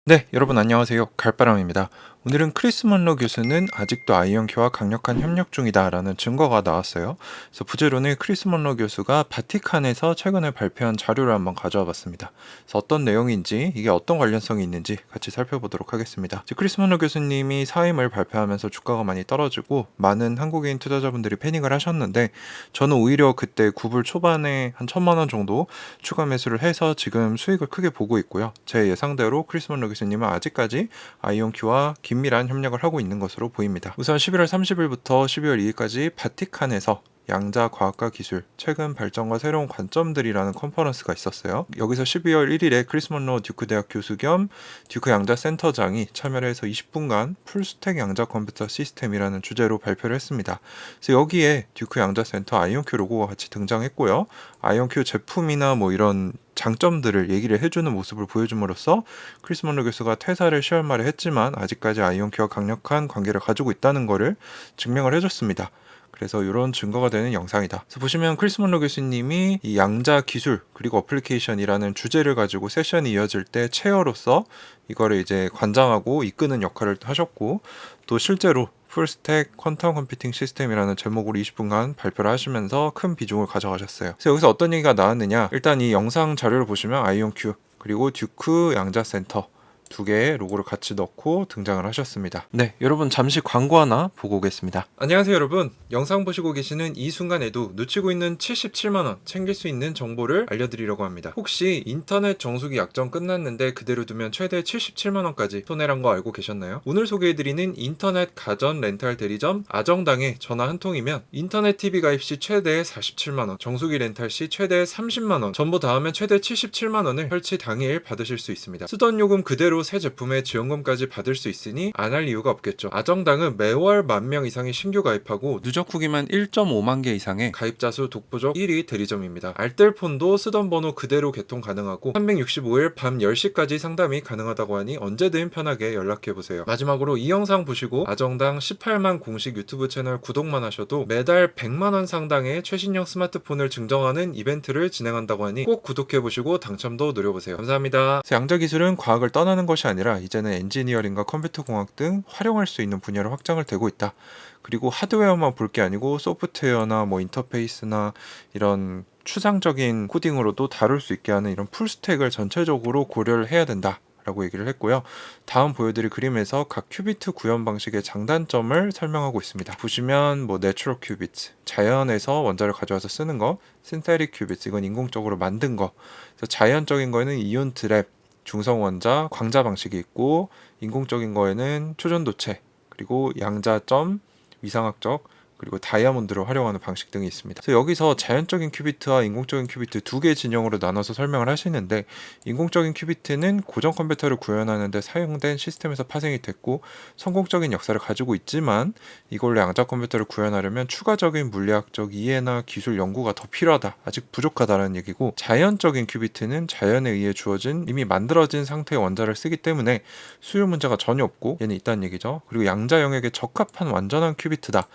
네, 여러분 안녕하세요. 갈바람입니다. 오늘은 크리스 먼로 교수는 아직도 아이언큐와 강력한 협력 중이다라는 증거가 나왔어요. 그래서 부제로는 크리스 먼로 교수가 바티칸에서 최근에 발표한 자료를 한번 가져와 봤습니다. 그래서 어떤 내용인지 이게 어떤 관련성이 있는지 같이 살펴보도록 하겠습니다. 크리스 먼로 교수님이 사임을 발표하면서 주가가 많이 떨어지고 많은 한국인 투자자분들이 패닉을 하셨는데 저는 오히려 그때 9불 초반에 한 1,000만 원 정도 추가 매수를 해서 지금 수익을 크게 보고 있고요. 제 예상대로 크리스 먼로 교수님은 아직까지 아이온큐와 긴밀한 협력을 하고 있는 것으로 보입니다. 우선 11월 30일부터 12월 2일까지 바티칸에서 양자 과학과 기술, 최근 발전과 새로운 관점들이라는 컨퍼런스가 있었어요. 여기서 12월 1일에 크리스 먼로 듀크 대학 교수 겸 듀크 양자 센터장이 참여를 해서 20분간 풀스택 양자 컴퓨터 시스템이라는 주제로 발표를 했습니다. 그래서 여기에 듀크 양자 센터 아이온큐 로고가 같이 등장했고요. 아이온큐 제품이나 뭐 이런 장점들을 얘기를 해주는 모습을 보여줌으로써 크리스 먼로 교수가 퇴사를 10월 말에 했지만 아직까지 아이온큐와 강력한 관계를 가지고 있다는 것을 증명을 해줬습니다. 그래서 이런 증거가 되는 영상이다. 그래서 보시면 크리스 먼로 교수님이 이 양자 기술 그리고 어플리케이션이라는 주제를 가지고 세션이 이어질 때 체어로서 이거를 이제 관장하고 이끄는 역할을 하셨고 또 실제로 풀스택 퀀텀 컴퓨팅 시스템이라는 제목으로 20분간 발표를 하시면서 큰 비중을 가져가셨어요. 그래서 여기서 어떤 얘기가 나왔느냐, 일단 이 영상 자료를 보시면 아이온큐 그리고 듀크 양자 센터 두 개의 로고를 같이 넣고 등장을 하셨습니다. 네, 여러분 잠시 광고 하나 보고 오겠습니다. 안녕하세요 여러분. 영상 보시고 계시는 이 순간에도 놓치고 있는 77만원 챙길 수 있는 정보를 알려드리려고 합니다. 혹시 인터넷 정수기 약정 끝났는데 그대로 두면 최대 77만원까지 손해란 거 알고 계셨나요? 오늘 소개해드리는 인터넷 가전 렌탈 대리점 아정당에 전화 한 통이면 인터넷 TV 가입 시 최대 47만원, 정수기 렌탈 시 최대 30만원, 전부 다 하면 최대 77만원을 설치 당일 받으실 수 있습니다. 쓰던 요금 그대로 새 제품에 지원금까지 받을 수 있으니 안 할 이유가 없겠죠. 아정당은 매월 10,000명 이상의 신규 가입하고 누적 후기만 1.5만 개 이상의 가입자 수 독보적 1위 대리점입니다. 알뜰폰도 쓰던 번호 그대로 개통 가능하고 365일 밤 10시까지 상담이 가능하다고 하니 언제든 편하게 연락해보세요. 마지막으로 이 영상 보시고 아정당 18만 공식 유튜브 채널 구독만 하셔도 매달 100만원 상당의 최신형 스마트폰을 증정하는 이벤트를 진행한다고 하니 꼭 구독해보시고 당첨도 노려보세요. 감사합니다. 양자 기술은 과학을 떠나는 것이 아니라 이제는 엔지니어링과 컴퓨터 공학 등 활용할 수 있는 분야로 확장을 되고 있다. 그리고 하드웨어만 볼 게 아니고 소프트웨어나 뭐 인터페이스나 이런 추상적인 코딩으로도 다룰 수 있게 하는 이런 풀스택을 전체적으로 고려를 해야 된다 라고 얘기를 했고요. 다음 보여드릴 그림에서 각 큐비트 구현 방식의 장단점을 설명하고 있습니다. 보시면 뭐 내추럴 큐비트, 자연에서 원자를 가져와서 쓰는 거, 신테릭 큐비트, 이건 인공적으로 만든 거. 그래서 자연적인 거에는 이온 트랩, 중성 원자, 광자 방식이 있고, 인공적인 거에는 초전도체, 그리고 양자점, 위상학적, 그리고 다이아몬드를 활용하는 방식 등이 있습니다. 그래서 여기서 자연적인 큐비트와 인공적인 큐비트 두 개의 진영으로 나눠서 설명을 하시는데, 인공적인 큐비트는 고정 컴퓨터를 구현하는 데 사용된 시스템에서 파생이 됐고 성공적인 역사를 가지고 있지만 이걸로 양자 컴퓨터를 구현하려면 추가적인 물리학적 이해나 기술 연구가 더 필요하다, 아직 부족하다라는 얘기고, 자연적인 큐비트는 자연에 의해 주어진 이미 만들어진 상태의 원자를 쓰기 때문에 수요 문제가 전혀 없고 얘는 있다는 얘기죠. 그리고 양자 영역에 적합한 완전한 큐비트다.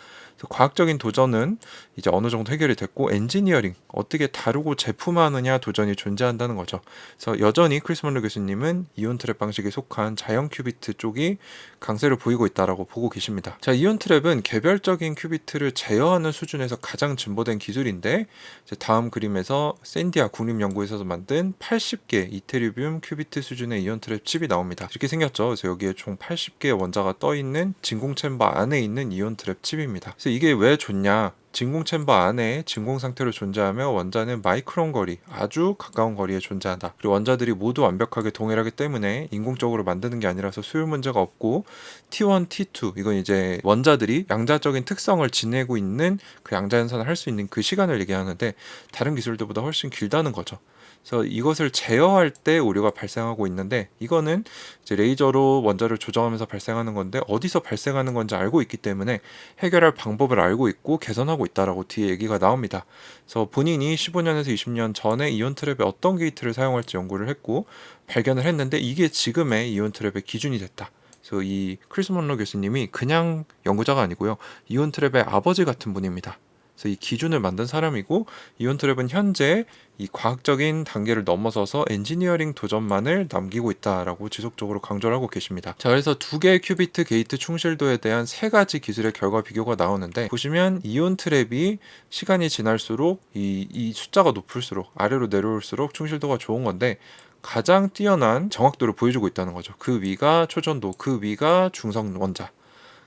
과학적인 도전은 이제 어느 정도 해결이 됐고, 엔지니어링 어떻게 다루고 제품화하느냐 도전이 존재한다는 거죠. 그래서 여전히 크리스 먼로 교수님은 이온 트랩 방식에 속한 자연 큐비트 쪽이 강세를 보이고 있다라고 보고 계십니다. 자, 이온 트랩은 개별적인 큐비트를 제어하는 수준에서 가장 진보된 기술인데, 이제 다음 그림에서 샌디아 국립연구에서 만든 80개 이테리움 큐비트 수준의 이온 트랩 칩이 나옵니다. 이렇게 생겼죠. 그래서 여기에 총 80개의 원자가 떠 있는 진공 챔버 안에 있는 이온 트랩 칩입니다. 그래서 이게 왜 좋냐? 진공 챔버 안에 진공 상태로 존재하며 원자는 마이크론 거리, 아주 가까운 거리에 존재한다. 그리고 원자들이 모두 완벽하게 동일하기 때문에 인공적으로 만드는 게 아니라서 수율 문제가 없고, T1, T2 이건 이제 원자들이 양자적인 특성을 지내고 있는 그 양자 연산을 할 수 있는 그 시간을 얘기하는데 다른 기술들보다 훨씬 길다는 거죠. 그래서 이것을 제어할 때 오류가 발생하고 있는데, 이거는 이제 레이저로 원자를 조정하면서 발생하는 건데 어디서 발생하는 건지 알고 있기 때문에 해결할 방법을 알고 있고 개선하고 있다라고 뒤에 얘기가 나옵니다. 그래서 본인이 15년에서 20년 전에 이온 트랩에 어떤 게이트를 사용할지 연구를 했고 발견을 했는데 이게 지금의 이온 트랩의 기준이 됐다. 그래서 이 크리스 먼로 교수님이 그냥 연구자가 아니고요, 이온 트랩의 아버지 같은 분입니다. 그래서 이 기준을 만든 사람이고 이온 트랩은 현재 이 과학적인 단계를 넘어서서 엔지니어링 도전만을 남기고 있다라고 지속적으로 강조를 하고 계십니다. 자, 그래서 두 개의 큐비트 게이트 충실도에 대한 세 가지 기술의 결과 비교가 나오는데 보시면 이온 트랩이 시간이 지날수록 이 숫자가 높을수록 아래로 내려올수록 충실도가 좋은 건데 가장 뛰어난 정확도를 보여주고 있다는 거죠. 그 위가 초전도, 그 위가 중성 원자.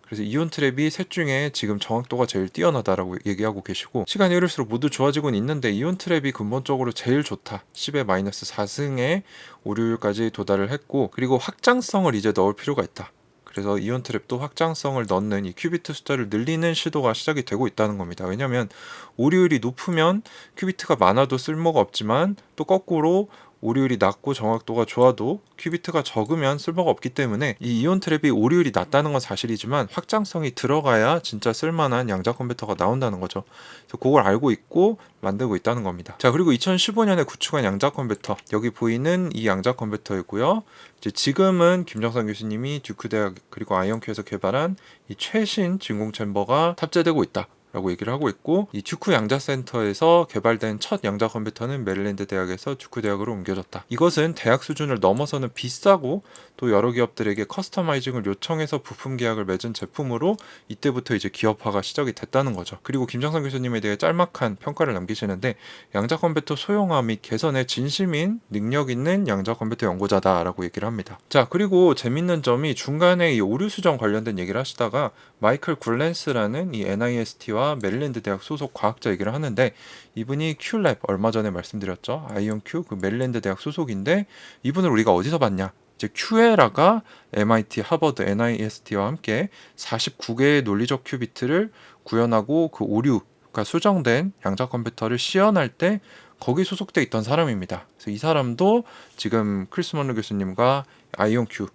그래서 이온 트랩이 셋 중에 지금 정확도가 제일 뛰어나다라고 얘기하고 계시고 시간이 흐를수록 모두 좋아지고는 있는데 이온 트랩이 근본적으로 제일 좋다. 10의 마이너스 4승의 오류율까지 도달을 했고 그리고 확장성을 이제 넣을 필요가 있다. 그래서 이온 트랩도 확장성을 넣는 이 큐비트 숫자를 늘리는 시도가 시작이 되고 있다는 겁니다. 왜냐하면 오류율이 높으면 큐비트가 많아도 쓸모가 없지만 또 거꾸로 오류율이 낮고 정확도가 좋아도 큐비트가 적으면 쓸모가 없기 때문에 이 이온 트랩이 오류율이 낮다는 건 사실이지만 확장성이 들어가야 진짜 쓸만한 양자 컴퓨터가 나온다는 거죠. 그래서 그걸 알고 있고 만들고 있다는 겁니다. 자, 그리고 2015년에 구축한 양자 컴퓨터, 여기 보이는 이 양자 컴퓨터이고요. 이제 지금은 김정선 교수님이 듀크 대학 그리고 아이언큐에서 개발한 이 최신 진공 챔버가 탑재되고 있다. 라고 얘기를 하고 있고 이 듀크 양자센터에서 개발된 첫 양자 컴퓨터는 메릴랜드 대학에서 듀크 대학으로 옮겨졌다. 이것은 대학 수준을 넘어서는 비싸고 또 여러 기업들에게 커스터마이징을 요청해서 부품 계약을 맺은 제품으로 이때부터 이제 기업화가 시작이 됐다는 거죠. 그리고 김정선 교수님에 대해 짤막한 평가를 남기시는데 양자 컴퓨터 소형화 및 개선에 진심인 능력 있는 양자 컴퓨터 연구자다라고 얘기를 합니다. 자, 그리고 재밌는 점이 중간에 이 오류 수정 관련된 얘기를 하시다가 마이클 굴렌스라는 이 NIST와 메릴랜드 대학 소속 과학자 얘기를 하는데 이분이 큐랩 얼마 전에 말씀드렸죠. 아이온큐 그 메릴랜드 대학 소속인데 이분을 우리가 어디서 봤냐? 이제 큐에라가 MIT, 하버드, NIST와 함께 49개의 논리적 큐비트를 구현하고 그 오류가 수정된 양자 컴퓨터를 시연할 때 거기 소속돼 있던 사람입니다. 그래서 이 사람도 지금 크리스 먼로 교수님과 아이온큐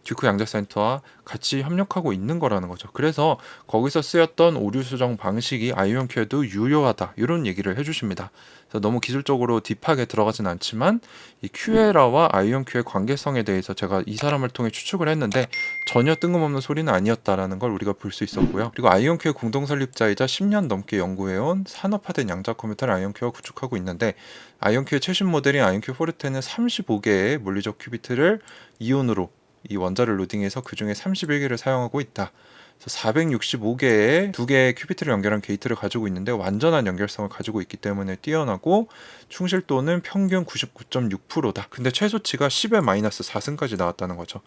듀크 양자센터와 같이 협력하고 있는 거라는 거죠. 그래서 거기서 쓰였던 오류 수정 방식이 아이온큐에도 유효하다 이런 얘기를 해주십니다. 그래서 너무 기술적으로 딥하게 들어가진 않지만 이 큐에라와 아이온큐의 관계성에 대해서 제가 이 사람을 통해 추측을 했는데 전혀 뜬금없는 소리는 아니었다라는 걸 우리가 볼 수 있었고요. 그리고 아이온큐의 공동 설립자이자 10년 넘게 연구해온 산업화된 양자 컴퓨터를 아이온큐가 구축하고 있는데 아이온큐의 최신 모델인 아이온큐 포르테는 35개의 물리적 큐비트를 이온으로 이 원자를 로딩해서 그 중에 31개를 사용하고 있다. 그래서 465개의 두 개의 큐비트를 연결한 게이트를 가지고 있는데 완전한 연결성을 가지고 있기 때문에 뛰어나고 충실도는 평균 99.6%다. 근데 최소치가 10의 마이너스 4승까지 나왔다는 거죠.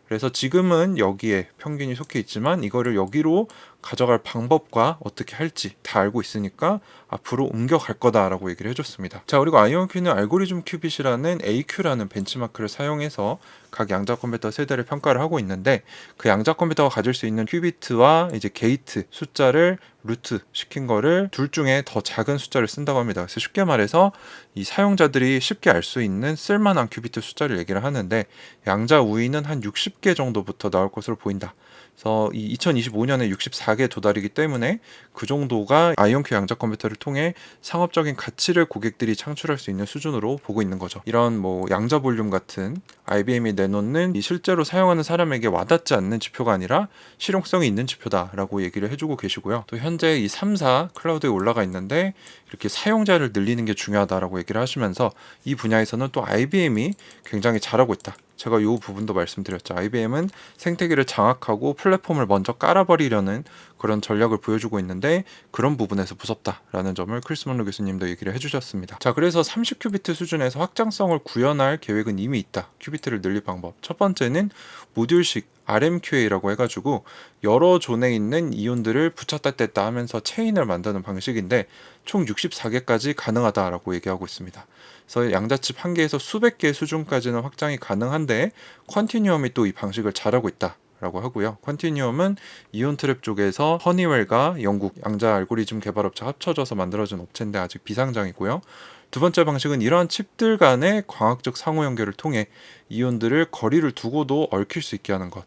그래서 지금은 여기에 평균이 속해 있지만 이거를 여기로 가져갈 방법과 어떻게 할지 다 알고 있으니까 앞으로 옮겨갈 거다라고 얘기를 해줬습니다. 자, 그리고 아이온큐는 알고리즘 큐빗이라는 AQ라는 벤치마크를 사용해서 각 양자 컴퓨터 세대를 평가를 하고 있는데 그 양자 컴퓨터가 가질 수 있는 큐비트와 이제 게이트 숫자를 루트 시킨 거를 둘 중에 더 작은 숫자를 쓴다고 합니다. 그래서 쉽게 말해서 이 사용자들이 쉽게 알 수 있는 쓸만한 큐비트 숫자를 얘기를 하는데 양자 우위는 한 60개 정도부터 나올 것으로 보인다. 그래서 이 2025년에 64개 도달이기 때문에 그 정도가 아이온큐 양자 컴퓨터를 통해 상업적인 가치를 고객들이 창출할 수 있는 수준으로 보고 있는 거죠. 이런 뭐 양자 볼륨 같은 IBM이 내놓는 이 실제로 사용하는 사람에게 와닿지 않는 지표가 아니라 실용성이 있는 지표다라고 얘기를 해주고 계시고요. 또 현재 이 3사 클라우드에 올라가 있는데 이렇게 사용자를 늘리는 게 중요하다라고 얘기를 하시면서 이 분야에서는 또 IBM이 굉장히 잘하고 있다. 제가 이 부분도 말씀드렸죠. IBM은 생태계를 장악하고 플랫폼을 먼저 깔아버리려는 그런 전략을 보여주고 있는데 그런 부분에서 무섭다라는 점을 크리스 먼로 교수님도 얘기를 해주셨습니다. 자, 그래서 30큐비트 수준에서 확장성을 구현할 계획은 이미 있다. 큐비트를 늘릴 방법. 첫 번째는 모듈식 RMQA라고 해가지고 여러 존에 있는 이온들을 붙였다 뗐다 하면서 체인을 만드는 방식인데 총 64개까지 가능하다라고 얘기하고 있습니다. 그래서 양자칩 한 개에서 수백 개 수준까지는 확장이 가능한데 컨티뉴엄이 또 이 방식을 잘하고 있다. 라고 하고요. 컨티뉴엄은 이온 트랩 쪽에서 허니웰과 영국 양자 알고리즘 개발업체 합쳐져서 만들어진 업체인데 아직 비상장이고요. 두 번째 방식은 이러한 칩들 간의 광학적 상호 연결을 통해 이온들을 거리를 두고도 얽힐 수 있게 하는 것.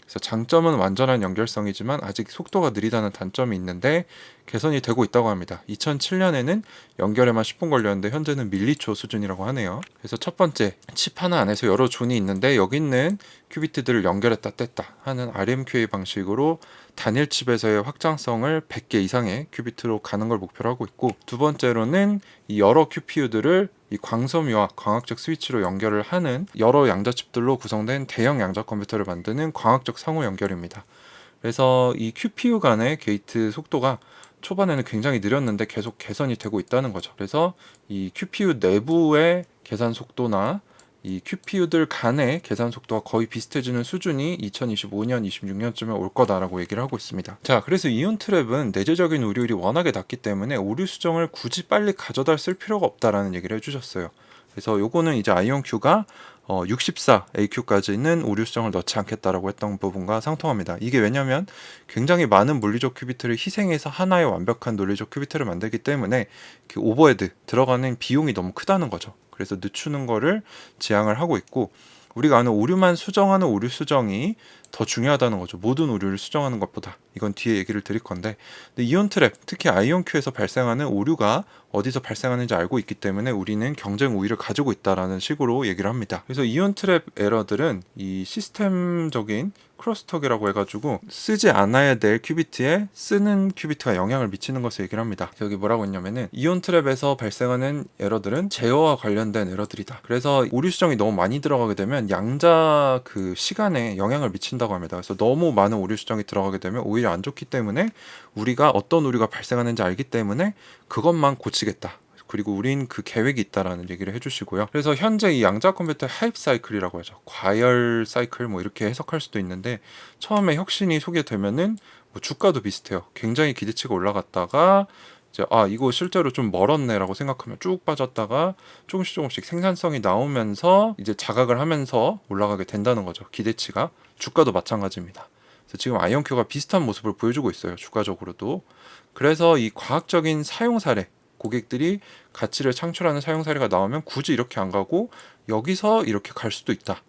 그래서 장점은 완전한 연결성이지만 아직 속도가 느리다는 단점이 있는데 개선이 되고 있다고 합니다. 2007년에는 연결에만 10분 걸렸는데 현재는 밀리초 수준이라고 하네요. 그래서 첫 번째, 칩 하나 안에서 여러 존이 있는데 여기 있는 큐비트들을 연결했다 뗐다 하는 RMQA 방식으로 단일 칩에서의 확장성을 100개 이상의 큐비트로 가는 걸 목표로 하고 있고, 두 번째로는 이 여러 QPU들을 이 광섬유와 광학적 스위치로 연결을 하는 여러 양자칩들로 구성된 대형 양자 컴퓨터를 만드는 광학적 상호 연결입니다. 그래서 이 QPU 간의 게이트 속도가 초반에는 굉장히 느렸는데 계속 개선이 되고 있다는 거죠. 그래서 이 QPU 내부의 계산 속도나 이 QPU들 간의 계산 속도가 거의 비슷해지는 수준이 2025년, 26년쯤에 올 거다라고 얘기를 하고 있습니다. 자, 그래서 이온 트랩은 내재적인 오류율이 워낙에 낮기 때문에 오류 수정을 굳이 빨리 가져다 쓸 필요가 없다라는 얘기를 해주셨어요. 그래서 요거는 이제 아이온큐가 64 AQ까지는 오류 수정을 넣지 않겠다라고 했던 부분과 상통합니다. 이게 왜냐면 굉장히 많은 물리적 큐비트를 희생해서 하나의 완벽한 논리적 큐비트를 만들기 때문에 오버헤드 들어가는 비용이 너무 크다는 거죠. 그래서 늦추는 거를 지향을 하고 있고, 우리가 아는 오류만 수정하는 오류 수정이 더 중요하다는 거죠. 모든 오류를 수정하는 것보다. 이건 뒤에 얘기를 드릴 건데, 근데 이온 트랩, 특히 아이온큐에서 발생하는 오류가 어디서 발생하는지 알고 있기 때문에 우리는 경쟁 우위를 가지고 있다라는 식으로 얘기를 합니다. 그래서 이온 트랩 에러들은 이 시스템적인 크로스톡이라고 해가지고 쓰지 않아야 될 큐비트에 쓰는 큐비트가 영향을 미치는 것을 얘기를 합니다. 여기 뭐라고 했냐면은 이온 트랩에서 발생하는 에러들은 제어와 관련된 에러들이다. 그래서 오류 수정이 너무 많이 들어가게 되면 양자 그 시간에 영향을 미친다고 합니다. 그래서 너무 많은 오류 수정이 들어가게 되면 오히려 안 좋기 때문에 우리가 어떤 오류가 발생하는지 알기 때문에 그것만 고치겠다. 그리고 우린 그 계획이 있다라는 얘기를 해주시고요. 그래서 현재 이 양자 컴퓨터 하이프 사이클이라고 하죠. 과열 사이클 뭐 이렇게 해석할 수도 있는데, 처음에 혁신이 소개되면은 뭐 주가도 비슷해요. 굉장히 기대치가 올라갔다가 이제 이거 실제로 좀 멀었네라고 생각하면 쭉 빠졌다가 조금씩 생산성이 나오면서 이제 자각을 하면서 올라가게 된다는 거죠. 기대치가. 주가도 마찬가지입니다. 그래서 지금 아이온큐가 비슷한 모습을 보여주고 있어요. 주가적으로도. 그래서 이 과학적인 사용 사례, 고객들이 가치를 창출하는 사용 사례가 나오면 굳이 이렇게 안 가고 여기서 이렇게 갈 수도 있다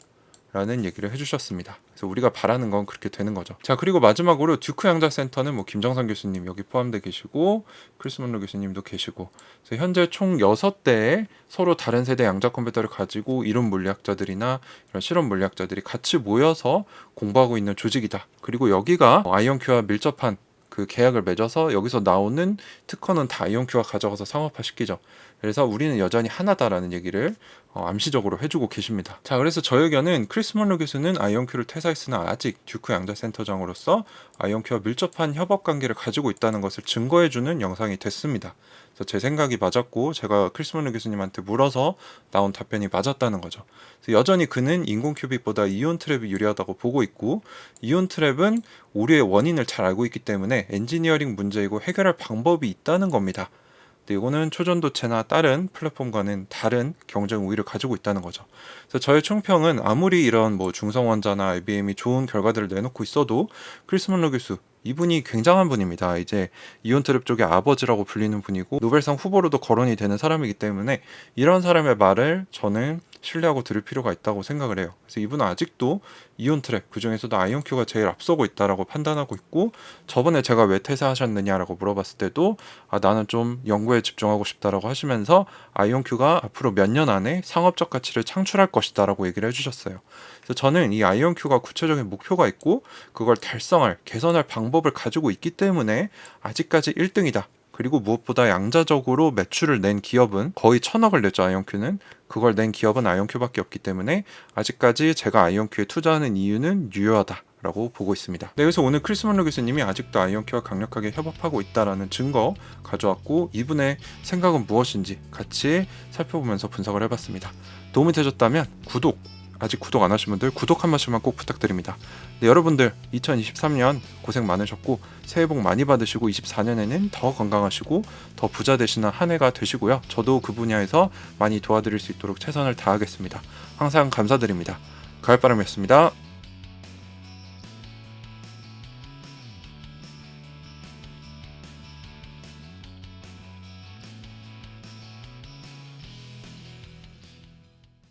라는 얘기를 해주셨습니다. 그래서 우리가 바라는 건 그렇게 되는 거죠. 자, 그리고 마지막으로 듀크 양자센터는 뭐 김정선 교수님 여기 포함되어 계시고 크리스 먼로 교수님도 계시고, 그래서 현재 총 6대의 서로 다른 세대 양자 컴퓨터를 가지고 이론 물리학자들이나 이런 실험 물리학자들이 같이 모여서 공부하고 있는 조직이다. 그리고 여기가 아이온큐와 밀접한 그 계약을 맺어서 여기서 나오는 특허는 다 아이온큐가 가져가서 상업화시키죠. 그래서 우리는 여전히 하나다라는 얘기를 암시적으로 해주고 계십니다. 자, 그래서 저 의견은 크리스 먼로 교수는 아이온큐를 퇴사했으나 아직 듀크 양자센터장으로서 아이온큐와 밀접한 협업 관계를 가지고 있다는 것을 증거해주는 영상이 됐습니다. 그래서 제 생각이 맞았고 제가 크리스 먼로 교수님한테 물어서 나온 답변이 맞았다는 거죠. 그래서 여전히 그는 인공 큐빅보다 이온 트랩이 유리하다고 보고 있고, 이온 트랩은 오류의 원인을 잘 알고 있기 때문에 엔지니어링 문제이고 해결할 방법이 있다는 겁니다. 근데 이거는 초전도체나 다른 플랫폼과는 다른 경쟁 우위를 가지고 있다는 거죠. 그래서 저의 총평은 아무리 이런 뭐 중성원자나 IBM이 좋은 결과들을 내놓고 있어도 크리스 먼로 교수, 이분이 굉장한 분입니다. 이제 이온 트랩 쪽의 아버지라고 불리는 분이고 노벨상 후보로도 거론이 되는 사람이기 때문에 이런 사람의 말을 저는 신뢰하고 들을 필요가 있다고 생각을 해요. 그래서 이분은 아직도 이온 트랩, 그중에서도 아이온큐가 제일 앞서고 있다라고 판단하고 있고, 저번에 제가 왜 퇴사하셨느냐라고 물어봤을 때도 나는 좀 연구에 집중하고 싶다라고 하시면서 아이온큐가 앞으로 몇 년 안에 상업적 가치를 창출할 것이다라고 얘기를 해주셨어요. 그래서 저는 이 아이온큐가 구체적인 목표가 있고 그걸 달성할, 개선할 방법을 가지고 있기 때문에 아직까지 1등이다. 그리고 무엇보다 양자적으로 매출을 낸 기업은 거의 1,000억을 냈죠. 아이온큐는. 그걸 낸 기업은 아이온큐밖에 없기 때문에 아직까지 제가 아이온큐에 투자하는 이유는 유효하다라고 보고 있습니다. 네, 그래서 오늘 크리스 먼로 교수님이 아직도 아이온큐와 강력하게 협업하고 있다라는 증거 가져왔고, 이분의 생각은 무엇인지 같이 살펴보면서 분석을 해봤습니다. 도움이 되셨다면 아직 구독 안 하신 분들 구독 한 번씩만 꼭 부탁드립니다. 네, 여러분들 2023년 고생 많으셨고 새해 복 많이 받으시고 24년에는 더 건강하시고 더 부자 되시는 한 해가 되시고요. 저도 그 분야에서 많이 도와드릴 수 있도록 최선을 다하겠습니다. 항상 감사드립니다. 가을바람이었습니다.